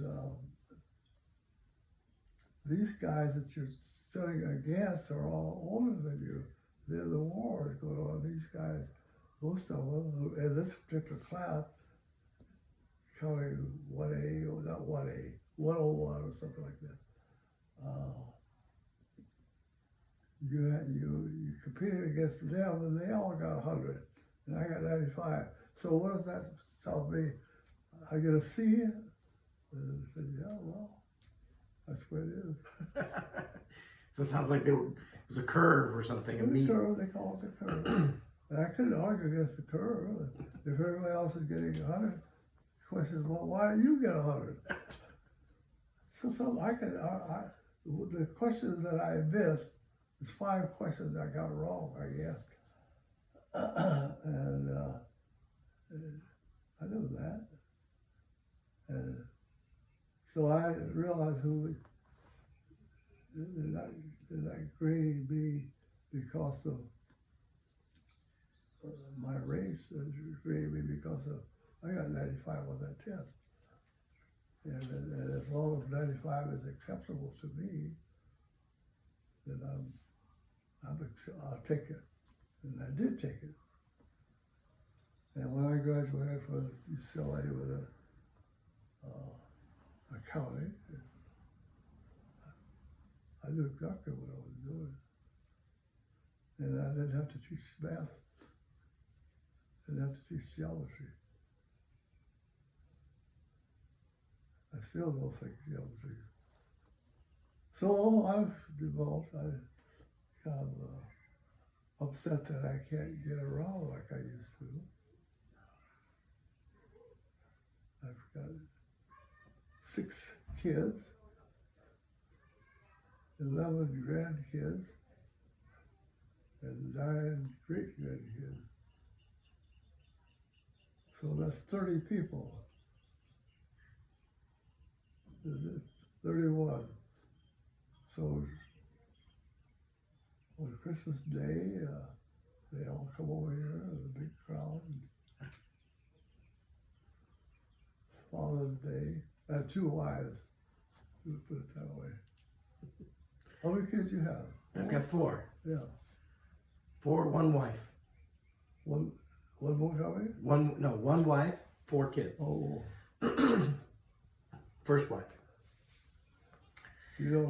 these guys that you're studying against are all older than you. They're the war is going on. These guys, most of them, in this particular class, counting 1A, or not 1A, 101 or something like that. You competed against them, and they all got 100, and I got 95. So what does that tell me? I get a C? And I said, yeah, well, that's what it is. So it sounds like it was a curve or something. The curve, they call it the curve. And I couldn't argue against the curve. If everybody else is getting 100, the question is, well, why do you get 100? So the questions that I missed, there's 5 questions I got wrong, I guess. And I knew that. And so I realized they're not grading me because of my race. They're grading me because of, I got 95 on that test. And as long as 95 is acceptable to me, then I'll take it. And I did take it. And when I graduated from UCLA with accounting, I knew exactly what I was doing. And I didn't have to teach math. I didn't have to teach geometry. I still don't think geometry. So I've developed, I'm kind of upset that I can't get around like I used to. I've got 6 kids, 11 grandkids, and 9 great-grandkids. So that's 30 people. 31. So on Christmas Day, they all come over here in a big crowd. Father's Day, I have 2 wives, we'll put it that way. How many kids you have? I've got 4. Yeah. 4, 1 wife. One more coming? One wife, 4 kids. Oh. First wife. You know,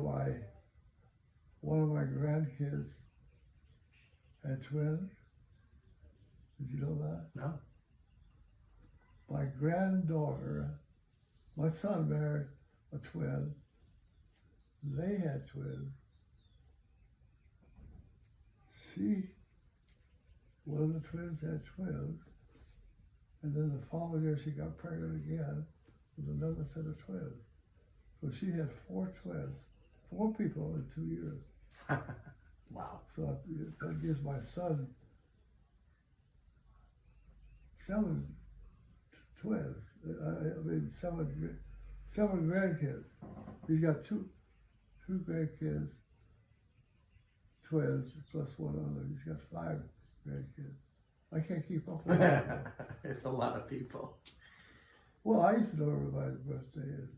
one of my grandkids had twins. Did you know that? No. My granddaughter, my son married a twin. They had twins. One of the twins had twins. And then the following year she got pregnant again with another set of twins. So she had 4 twins, 4 people in 2 years. Wow. So that gives my son 7 twins. I mean, 7 grandkids. He's got two grandkids, twins, plus 1 other. He's got 5 grandkids. I can't keep up with that. It's a lot of people. Well, I used to know everybody's birthday is.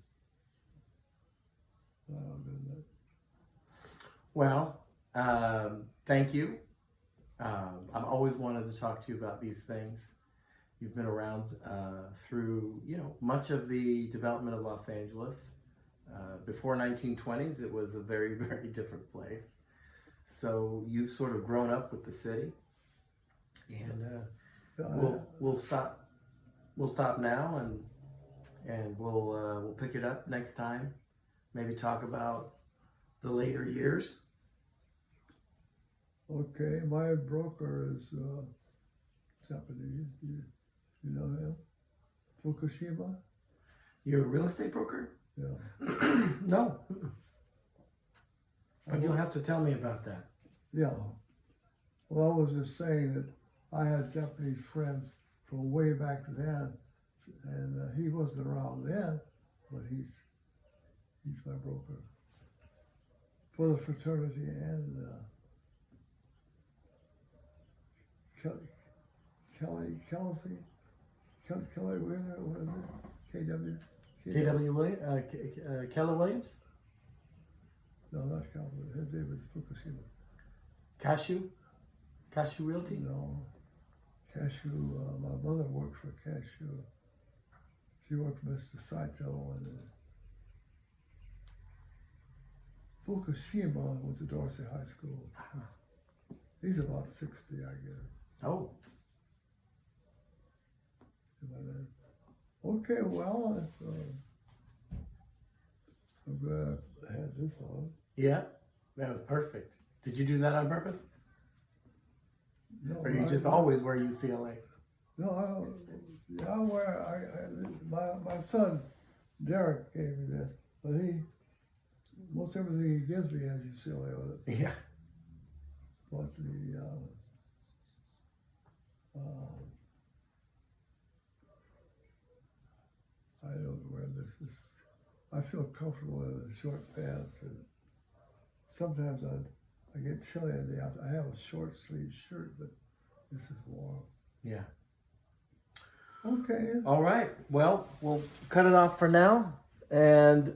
I don't do that. Well, thank you. I've always wanted to talk to you about these things. You've been around through, much of the development of Los Angeles. Before 1920s, it was a very, very different place. So you've sort of grown up with the city, and we'll stop. We'll stop now, and we'll pick it up next time. Maybe talk about the later years. Okay, my broker is Japanese. You know him? Fukushima? You're a real estate broker? Yeah. No. But you'll have to tell me about that. Yeah. Well, I was just saying that I had Japanese friends from way back then, and he wasn't around then, but he's my broker for the fraternity and Kelly Winter, what is it? K.W. Williams, Keller Williams, No, not Calvin. His name is Fukushima. Cashew Realty. No, Cashew. My mother worked for Cashew. She worked for Mr. Saito and Fukushima went to Dorsey High School. He's about 60, I guess. Oh, Okay, well, I'm glad I had this on. yeah, that was perfect. Did you do that on purpose, No, or you just always wear UCLA? No, I don't. Yeah, I wear. My son Derek gave me this, but most everything he gives me has UCLA on it. Yeah. But I don't wear this. I feel comfortable in the short pants, and sometimes I get chilly in the afternoon. I have a short sleeve shirt, but this is warm. Yeah. Okay. All right. Well, we'll cut it off for now, and